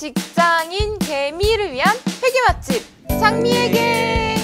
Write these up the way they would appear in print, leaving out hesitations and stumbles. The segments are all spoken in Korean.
직장인 개미를 위한 회계 맛집 장미회계.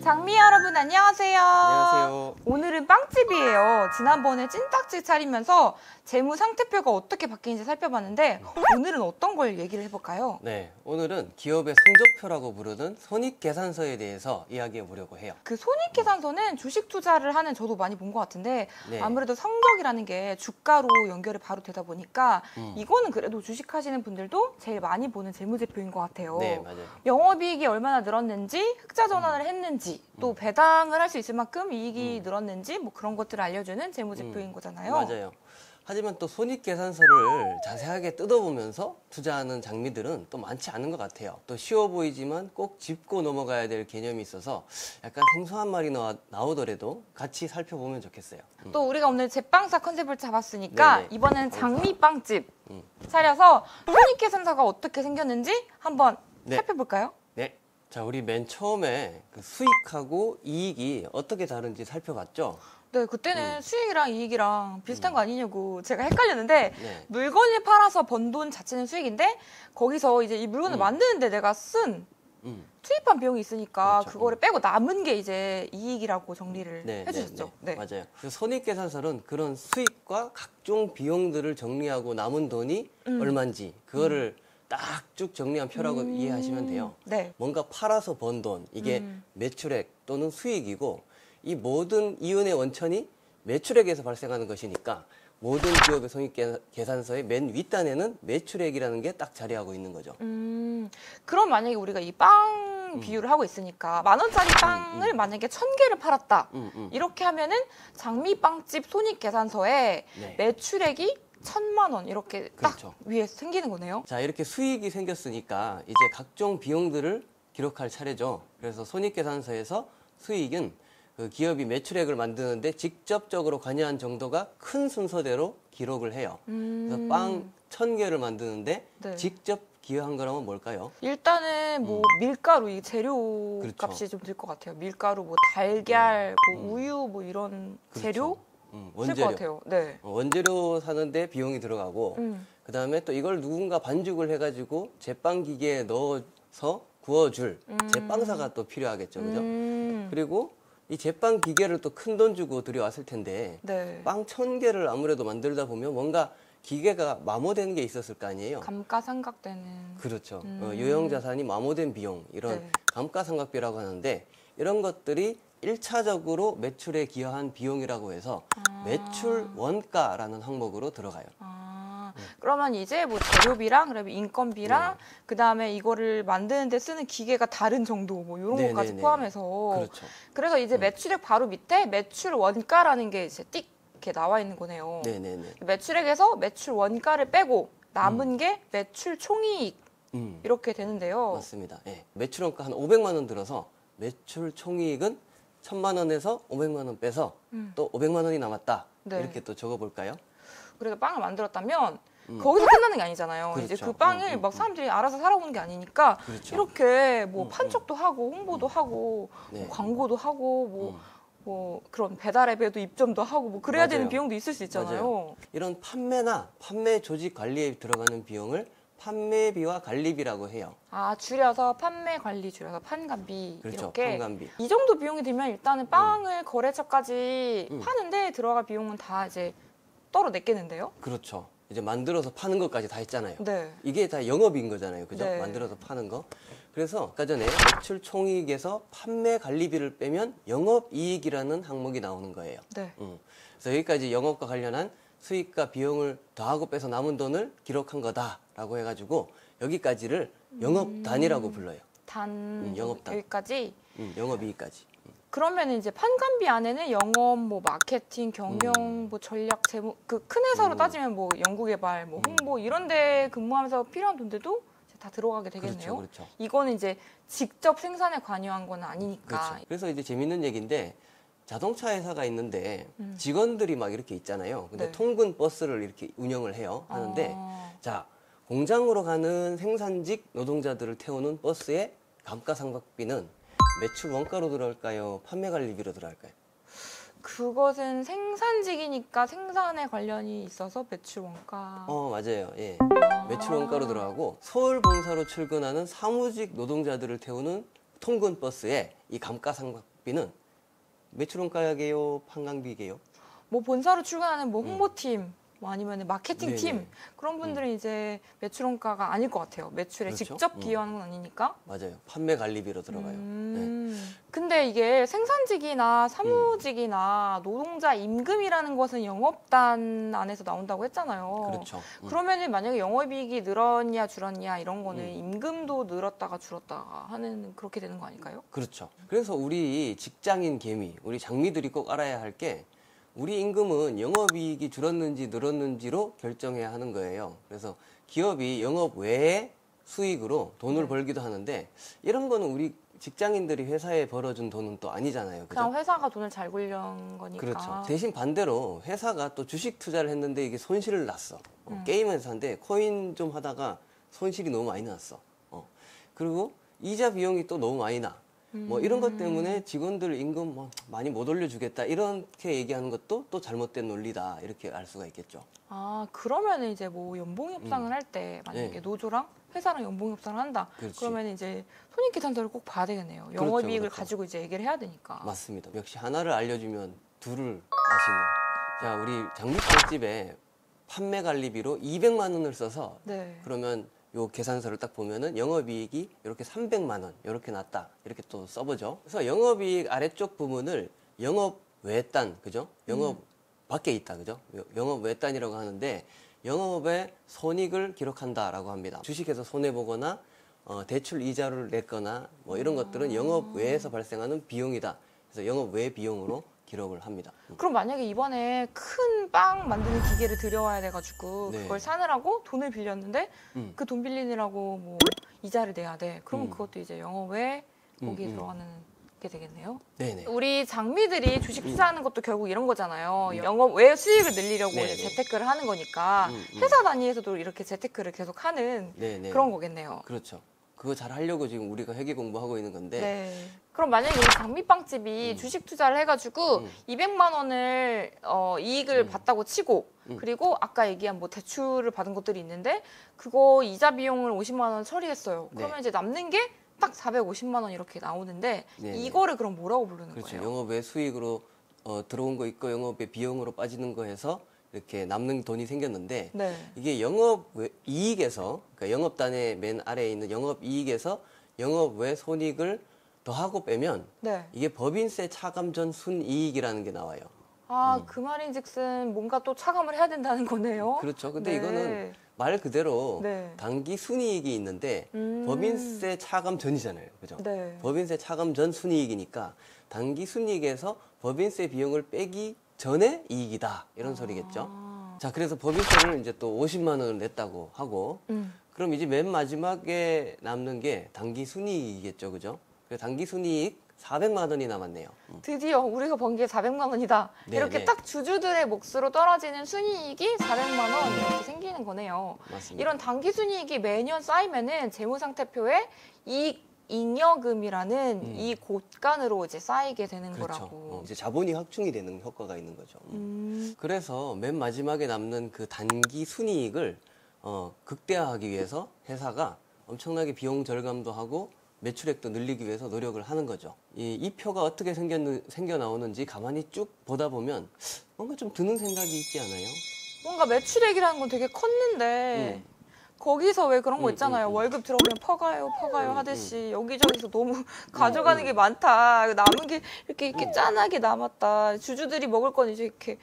장미 여러분 안녕하세요. 안녕하세요. 오늘은 빵집이에요. 지난번에 찐딱지 차리면서 재무 상태표가 어떻게 바뀌는지 살펴봤는데 오늘은 어떤 걸 얘기를 해볼까요? 네, 오늘은 기업의 성적표라고 부르는 손익계산서에 대해서 이야기해 보려고 해요. 그 손익계산서는 주식 투자를 하는 저도 많이 본 것 같은데 네. 아무래도 성적이라는 게 주가로 연결이 바로 되다 보니까 이거는 그래도 주식하시는 분들도 제일 많이 보는 재무제표인 것 같아요. 네, 맞아요. 영업이익이 얼마나 늘었는지, 흑자 전환을 했는지, 또 배당을 할 수 있을 만큼 이익이 늘었는지 뭐 그런 것들을 알려주는 재무제표인 거잖아요. 맞아요. 하지만 또 손익계산서를 자세하게 뜯어보면서 투자하는 장미들은 또 많지 않은 것 같아요. 또 쉬워 보이지만 꼭 짚고 넘어가야 될 개념이 있어서 약간 생소한 말이 나오더라도 같이 살펴보면 좋겠어요. 또 우리가 오늘 제빵사 컨셉을 잡았으니까 네네. 이번에는 장미빵집 차려서 손익계산서가 어떻게 생겼는지 한번 네. 살펴볼까요? 네. 자, 우리 맨 처음에 그 수익하고 이익이 어떻게 다른지 살펴봤죠? 네, 그때는 수익이랑 이익이랑 비슷한 거 아니냐고 제가 헷갈렸는데 네. 물건을 팔아서 번 돈 자체는 수익인데 거기서 이제 이 물건을 만드는데 내가 쓴 투입한 비용이 있으니까 그렇죠. 그거를 빼고 남은 게 이제 이익이라고 정리를 해주셨죠. 네. 맞아요. 그 손익계산서는 그런 수익과 각종 비용들을 정리하고 남은 돈이 얼마인지 그거를 딱 쭉 정리한 표라고 이해하시면 돼요. 네. 뭔가 팔아서 번 돈, 이게 매출액 또는 수익이고 이 모든 이윤의 원천이 매출액에서 발생하는 것이니까 모든 기업의 손익계산서의 맨 윗단에는 매출액이라는 게 딱 자리하고 있는 거죠. 그럼 만약에 우리가 이 빵 비유를 하고 있으니까 10,000원짜리 빵을 만약에 1,000개를 팔았다. 이렇게 하면은 장미빵집 손익계산서에 네. 매출액이 1,000,000원 이렇게 그렇죠. 딱 위에 생기는 거네요. 자, 이렇게 수익이 생겼으니까 이제 각종 비용들을 기록할 차례죠. 그래서 손익계산서에서 수익은 그 기업이 매출액을 만드는데 직접적으로 관여한 정도가 큰 순서대로 기록을 해요. 그래서 빵 1,000개를 만드는데 네. 직접 기여한 거라면 뭘까요? 일단은 뭐 밀가루 이 재료 그렇죠. 값이 좀 들 것 같아요. 밀가루, 뭐 달걀, 뭐 우유, 뭐 이런 그렇죠. 재료 쓸 원재료. 것 같아요. 네. 원재료 사는데 비용이 들어가고 그 다음에 또 이걸 누군가 반죽을 해가지고 제빵 기계에 넣어서 구워줄 제빵사가 또 필요하겠죠, 그죠? 그리고 이 제빵 기계를 또 큰 돈 주고 들여왔을 텐데 네. 빵 1,000개를 아무래도 만들다 보면 뭔가 기계가 마모되는 게 있었을 거 아니에요. 감가상각되는. 그렇죠. 유형자산이 마모된 비용, 이런 네. 감가상각비라고 하는데 이런 것들이 1차적으로 매출에 기여한 비용이라고 해서 매출 원가라는 항목으로 들어가요. 그러면 이제 뭐 재료비랑 그다음에 인건비랑 그다음에 이거를 만드는데 쓰는 기계가 다른 정도 뭐 이런 네네네. 것까지 포함해서 그렇죠. 그래서 이제 매출액 바로 밑에 매출 원가라는 게 이제 띡 이렇게 나와 있는 거네요. 네네네. 매출액에서 매출 원가를 빼고 남은 게 매출 총이익 이렇게 되는데요. 맞습니다. 예. 매출 원가 한 500만 원 들어서 매출 총이익은 1,000만 원에서 500만 원 빼서 또 500만 원이 남았다. 네. 이렇게 또 적어볼까요? 그래서 빵을 만들었다면 거기서 끝나는 게 아니잖아요. 그렇죠. 이제 그 빵을 막 사람들이 알아서 살아오는 게 아니니까 그렇죠. 이렇게 뭐 판촉도 하고 홍보도 하고 네. 뭐 광고도 하고 뭐 그런 배달 앱에도 입점도 하고 뭐 그래야 되는 맞아요. 비용도 있을 수 있잖아요. 맞아요. 이런 판매나 판매 조직 관리에 들어가는 비용을 판매비와 관리비라고 해요. 아, 줄여서 판매 관리 줄여서 판관비 그렇죠. 이렇게 판관비. 이 정도 비용이 들면 일단은 빵을 거래처까지 파는데 들어갈 비용은 다 이제 떨어냈겠는데요? 그렇죠. 이제 만들어서 파는 것까지 다 했잖아요. 네. 이게 다 영업인 거잖아요. 그죠? 네. 만들어서 파는 거. 그래서 아까 전에 매출 총이익에서 판매 관리비를 빼면 영업이익이라는 항목이 나오는 거예요. 네. 그래서 여기까지 영업과 관련한 수익과 비용을 더하고 빼서 남은 돈을 기록한 거다라고 해가지고 여기까지를 영업단이라고 불러요. 영업단. 여기까지. 영업이익까지. 그러면 이제 판관비 안에는 영업, 뭐 마케팅, 경영, 뭐 전략, 재무 그 큰 회사로 따지면 뭐 연구개발, 뭐 홍보 이런데 근무하면서 필요한 돈들도 이제 다 들어가게 되겠네요. 그렇죠. 이거는 이제 직접 생산에 관여한 건 아니니까. 그렇죠. 그래서 이제 재밌는 얘기인데 자동차 회사가 있는데 직원들이 막 이렇게 있잖아요. 근데 네. 통근 버스를 이렇게 운영을 해요. 하는데 자, 공장으로 가는 생산직 노동자들을 태우는 버스의 감가상각비는 매출 원가로 들어갈까요? 판매 관리비로 들어갈까요? 그것은 생산직이니까 생산에 관련이 있어서 매출 원가. 맞아요. 예. 매출 원가로 들어가고 서울 본사로 출근하는 사무직 노동자들을 태우는 통근 버스에 이 감가상각비는 매출 원가게요, 판관비게요? 뭐 본사로 출근하는 뭐 홍보팀, 뭐 아니면 마케팅 팀 네네. 그런 분들은 이제 매출 원가가 아닐 것 같아요. 매출에 그렇죠. 직접 기여하는 건 아니니까. 맞아요. 판매 관리비로 들어가요. 네. 근데 이게 생산직이나 사무직이나 노동자 임금이라는 것은 영업단 안에서 나온다고 했잖아요. 그렇죠. 그러면은 만약에 영업이익이 늘었냐 줄었냐 이런 거는 임금도 늘었다가 줄었다가 하는 그렇게 되는 거 아닐까요? 그렇죠. 그래서 우리 직장인 개미, 우리 장미들이 꼭 알아야 할 게 우리 임금은 영업이익이 줄었는지 늘었는지로 결정해야 하는 거예요. 그래서 기업이 영업 외에 수익으로 돈을 벌기도 하는데 이런 거는 우리 직장인들이 회사에 벌어준 돈은 또 아니잖아요. 그죠? 그냥 회사가 돈을 잘 굴려온 거니까. 그렇죠. 대신 반대로 회사가 또 주식 투자를 했는데 이게 손실을 났어. 게임 회사인데 코인 좀 하다가 손실이 너무 많이 났어. 그리고 이자 비용이 또 너무 많이 나. 뭐 이런 것 때문에 직원들 임금 뭐 많이 못 올려주겠다 이렇게 얘기하는 것도 또 잘못된 논리다 이렇게 알 수가 있겠죠. 아, 그러면 이제 뭐 연봉 협상을 할 때 만약에 네. 노조랑 회사랑 연봉 협상을 한다. 그렇지. 그러면 이제 손익계산서를 꼭 봐야 되겠네요. 그렇죠, 영업이익을 그렇죠. 가지고 이제 얘기를 해야 되니까. 맞습니다. 역시 하나를 알려주면 둘을 아시는. 자, 우리 장미빵집에 판매 관리비로 200만 원을 써서 네. 그러면 요 계산서를 딱 보면은 영업이익이 이렇게 300만 원 이렇게 났다 이렇게 또 써보죠. 그래서 영업이익 아래쪽 부분을 영업 외단 그죠? 영업 밖에 있다 그죠? 영업 외단이라고 하는데 영업의 손익을 기록한다라고 합니다. 주식에서 손해 보거나 대출 이자를 냈거나 뭐 이런 것들은 영업 외에서 발생하는 비용이다. 그래서 영업 외 비용으로 기록을 합니다. 그럼 만약에 이번에 큰 빵 만드는 기계를 들여와야 돼가지고 네. 그걸 사느라고 돈을 빌렸는데 그 돈 빌리느라고 뭐 이자를 내야 돼. 그러면 그것도 이제 영업에 거기에 들어가는 게 되겠네요. 네네. 우리 장미들이 주식 투자하는 것도 결국 이런 거잖아요. 영업 외 수익을 늘리려고 네네. 이제 재테크를 하는 거니까 회사 단위에서도 이렇게 재테크를 계속 하는 네네. 그런 거겠네요. 그렇죠. 그거 잘 하려고 지금 우리가 회계 공부하고 있는 건데 네. 그럼 만약에 우리 장미빵집이 주식 투자를 해가지고 200만 원을 이익을 봤다고 치고 그리고 아까 얘기한 뭐 대출을 받은 것들이 있는데 그거 이자 비용을 50만 원 처리했어요. 그러면 네. 이제 남는 게 딱 450만 원 이렇게 나오는데 네, 이거를 그럼 뭐라고 부르는 그렇죠. 거예요? 영업 외 수익으로 들어온 거 있고 영업의 비용으로 빠지는 거 해서 이렇게 남는 돈이 생겼는데 네. 이게 영업 외 이익에서 그러니까 영업단의 맨 아래에 있는 영업 이익에서 영업 외 손익을 더하고 빼면 네. 이게 법인세 차감 전 순이익이라는 게 나와요. 아, 그 말인즉슨 뭔가 또 차감을 해야 된다는 거네요. 그렇죠. 근데 네. 이거는 말 그대로 네. 단기 순이익이 있는데 법인세 차감 전이잖아요. 그죠? 네. 법인세 차감 전 순이익이니까 단기 순이익에서 법인세 비용을 빼기 전에 이익이다. 이런 소리겠죠. 자, 그래서 법인세를 이제 또 50만 원을 냈다고 하고 그럼 이제 맨 마지막에 남는 게 단기 순이익이겠죠. 그죠? 그래서 단기 순이익 400만 원이 남았네요. 드디어 우리가 번 게 400만 원이다. 네, 이렇게 네. 딱 주주들의 몫으로 떨어지는 순이익이 400만 원 이렇게 생기는 거네요. 맞습니다. 이런 단기 순이익이 매년 쌓이면은 재무상태표에 이익 잉여금이라는 이 곳간으로 이제 쌓이게 되는 그렇죠. 거라고. 이제 자본이 확충이 되는 효과가 있는 거죠. 그래서 맨 마지막에 남는 그 단기 순이익을 극대화하기 위해서 회사가 엄청나게 비용 절감도 하고 매출액도 늘리기 위해서 노력을 하는 거죠. 이 표가 어떻게 생겨 나오는지 가만히 쭉 보다 보면 뭔가 좀 드는 생각이 있지 않아요? 뭔가 매출액이라는 건 되게 컸는데 거기서 왜 그런 거 있잖아요. 월급 들어오면 퍼가요 하듯이 여기저기서 너무 가져가는 게 많다. 남은 게 이렇게 짠하게 남았다. 주주들이 먹을 건 이제 이렇게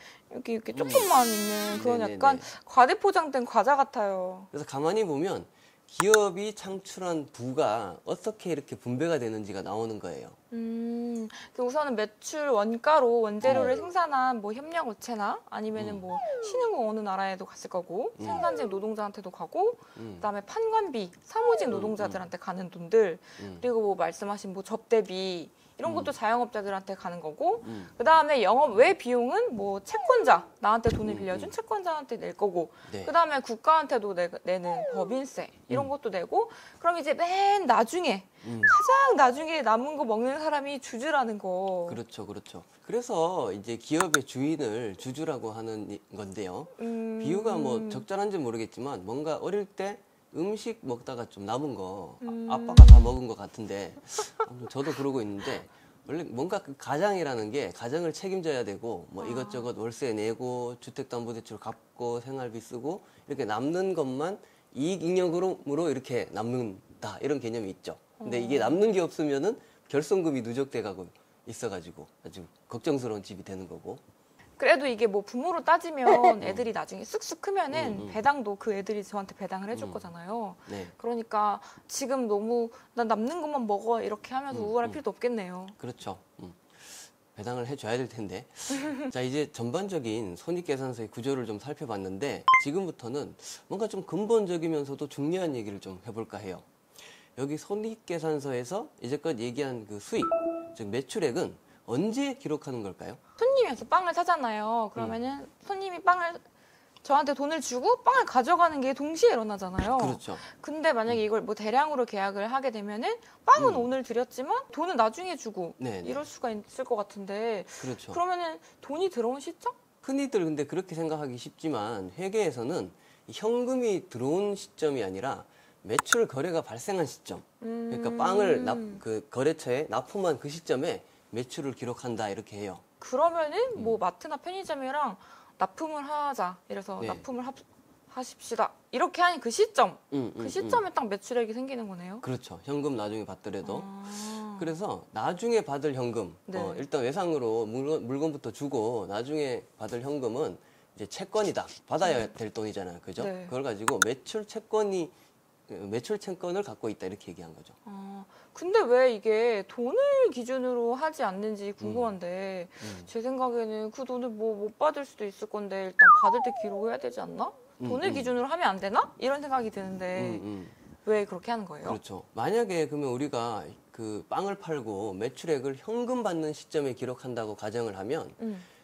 조금만 있는 그런 네네네. 약간 과대포장된 과자 같아요. 그래서 가만히 보면 기업이 창출한 부가 어떻게 이렇게 분배가 되는지가 나오는 거예요. 그 우선은 매출 원가로 원재료를 생산한 뭐 협력업체나 아니면은 뭐 신흥국 어느 나라에도 갔을 거고 생산직 노동자한테도 가고 그다음에 판관비 사무직 노동자들한테 가는 돈들 그리고 뭐 말씀하신 뭐 접대비 이런 것도 자영업자들한테 가는 거고 그다음에 영업 외 비용은 뭐 채권자 나한테 돈을 빌려준 채권자한테 낼 거고 네. 그다음에 국가한테도 내는 법인세 이런 것도 내고 그럼 이제 맨 나중에 가장 나중에 남은 거 먹는 사람이 주주라는 거. 그렇죠, 그렇죠. 그래서 이제 기업의 주인을 주주라고 하는 건데요. 비유가 뭐 적절한지 모르겠지만 뭔가 어릴 때 음식 먹다가 좀 남은 거 아빠가 다 먹은 것 같은데 저도 그러고 있는데 원래 뭔가 그 가장이라는 게 가정을 책임져야 되고 뭐 이것저것 월세 내고 주택담보대출 갚고 생활비 쓰고 이렇게 남는 것만 이익 잉여금으로 이렇게 남는다 이런 개념이 있죠. 근데 이게 남는 게 없으면은 결손금이 누적돼 가고 있어가지고 아주 걱정스러운 집이 되는 거고. 그래도 이게 뭐 부모로 따지면 애들이 나중에 쑥쑥 크면은 배당도 그 애들이 저한테 배당을 해줄 거잖아요. 네. 그러니까 지금 너무 난 남는 것만 먹어 이렇게 하면서 우울할 필요도 없겠네요. 그렇죠. 배당을 해줘야 될 텐데. 자, 이제 전반적인 손익계산서의 구조를 좀 살펴봤는데 지금부터는 뭔가 좀 근본적이면서도 중요한 얘기를 좀 해볼까 해요. 여기 손익계산서에서 이제껏 얘기한 그 수익, 즉 매출액은 언제 기록하는 걸까요? 손님이 와서 빵을 사잖아요. 그러면은 손님이 빵을 저한테 돈을 주고 빵을 가져가는 게 동시에 일어나잖아요. 그렇죠. 근데 만약에 이걸 뭐 대량으로 계약을 하게 되면은 빵은 오늘 드렸지만 돈은 나중에 주고 네네. 이럴 수가 있을 것 같은데 그렇죠. 그러면은 돈이 들어온 시점? 흔히들 근데 그렇게 생각하기 쉽지만 회계에서는 이 현금이 들어온 시점이 아니라 매출 거래가 발생한 시점. 그러니까 빵을 그 거래처에 납품한 그 시점에 매출을 기록한다 이렇게 해요. 그러면은 뭐 마트나 편의점이랑 납품을 하자. 이래서 네. 납품을 하십시다. 이렇게 하는 그 시점. 그 시점에 딱 매출액이 생기는 거네요. 그렇죠. 현금 나중에 받더라도. 아. 그래서 나중에 받을 현금, 네. 일단 외상으로 물건부터 주고 나중에 받을 현금은 이제 채권이다. 받아야 될 돈이잖아요. 그죠? 네. 그걸 가지고 매출 채권을 갖고 있다. 이렇게 얘기한 거죠. 근데 왜 이게 돈을 기준으로 하지 않는지 궁금한데 제 생각에는 그 돈을 뭐 못 받을 수도 있을 건데 일단 받을 때 기록해야 되지 않나? 돈을 기준으로 하면 안 되나? 이런 생각이 드는데 왜 그렇게 하는 거예요? 그렇죠. 만약에 그러면 우리가 그 빵을 팔고 매출액을 현금 받는 시점에 기록한다고 가정을 하면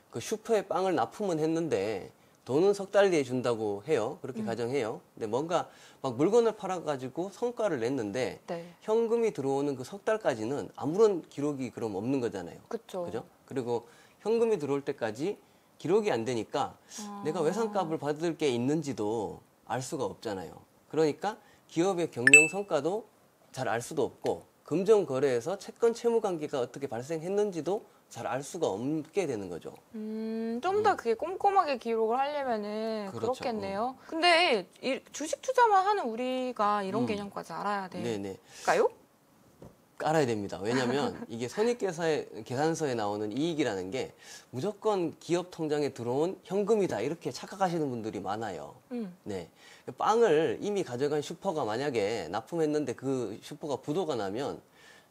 그 슈퍼에 빵을 납품은 했는데 돈은 석 달 뒤에 준다고 해요. 그렇게 가정해요. 근데 뭔가 막 물건을 팔아가지고 성과를 냈는데 네. 현금이 들어오는 그 석 달까지는 아무런 기록이 그럼 없는 거잖아요. 그쵸. 그죠? 그리고 현금이 들어올 때까지 기록이 안 되니까 내가 외상값을 받을 게 있는지도 알 수가 없잖아요. 그러니까 기업의 경영 성과도 잘 알 수도 없고 금전 거래에서 채권 채무 관계가 어떻게 발생했는지도 잘 알 수가 없게 되는 거죠. 좀 더 그게 꼼꼼하게 기록을 하려면은 그렇죠. 그렇겠네요. 근데 주식 투자만 하는 우리가 이런 개념까지 알아야 네네. 될까요? 깔아야 됩니다. 왜냐하면 이게 손익계산서에 나오는 이익이라는 게 무조건 기업 통장에 들어온 현금이다 이렇게 착각하시는 분들이 많아요. 네, 빵을 이미 가져간 슈퍼가 만약에 납품했는데 그 슈퍼가 부도가 나면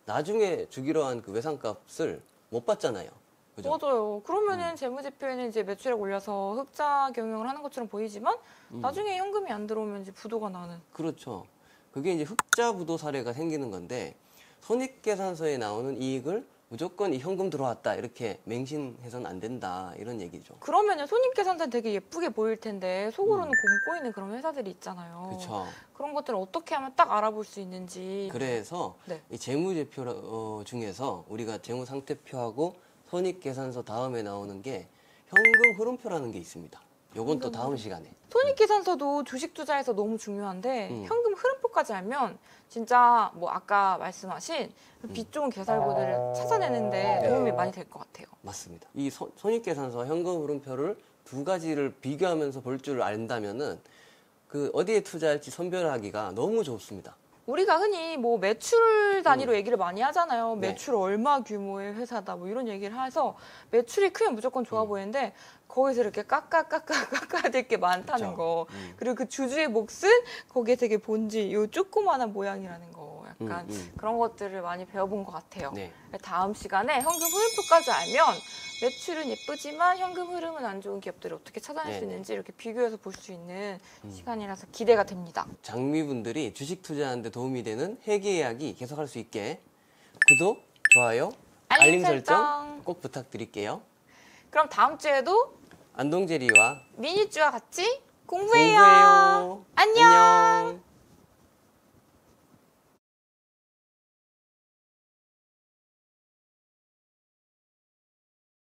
나중에 주기로 한 그 외상값을 못 받잖아요. 그죠? 맞아요. 그러면은 재무제표에는 이제 매출액 올려서 흑자 경영을 하는 것처럼 보이지만 나중에 현금이 안 들어오면 이제 부도가 나는. 그렇죠. 그게 이제 흑자 부도 사례가 생기는 건데 손익계산서에 나오는 이익을 무조건 이 현금 들어왔다 이렇게 맹신해서는 안 된다 이런 얘기죠. 그러면은 손익계산서는 되게 예쁘게 보일 텐데 속으로는 곰고 있는 그런 회사들이 있잖아요. 그렇죠. 그런 것들을 어떻게 하면 딱 알아볼 수 있는지. 그래서 네. 이 재무제표 중에서 우리가 재무상태표하고 손익계산서 다음에 나오는 게 현금 흐름표라는 게 있습니다. 요건 또 다음 시간에. 손익계산서도 주식 투자에서 너무 중요한데 현금 흐름표까지 알면 진짜 뭐 아까 말씀하신 빚 좋은 개설구들을 찾아내는데 도움이 많이 될 것 같아요. 맞습니다. 이 손익계산서 현금 흐름표를 두 가지를 비교하면서 볼 줄 안다면은 그 어디에 투자할지 선별하기가 너무 좋습니다. 우리가 흔히 뭐 매출 단위로 얘기를 많이 하잖아요. 네. 매출 얼마 규모의 회사다 뭐 이런 얘기를 해서 매출이 크면 무조건 좋아 보이는데 거기서 이렇게 깎아야 될 게 많다는 그렇죠. 거. 그리고 그 주주의 몫은 거기에 되게 본질, 요 조그마한 모양이라는 거. 약간 그런 것들을 많이 배워본 것 같아요. 네. 다음 시간에 현금 흐름표까지 알면 매출은 예쁘지만 현금 흐름은 안 좋은 기업들을 어떻게 찾아낼 수 네네. 있는지 이렇게 비교해서 볼 수 있는 시간이라서 기대가 됩니다. 장미분들이 주식 투자하는데 도움이 되는 회계 이야기 계속할 수 있게 구독, 좋아요, 알람 알림 설정. 꼭 부탁드릴게요. 그럼 다음 주에도 안동제리와 미니쭈와 같이 공부해요. 공부해요. 안녕.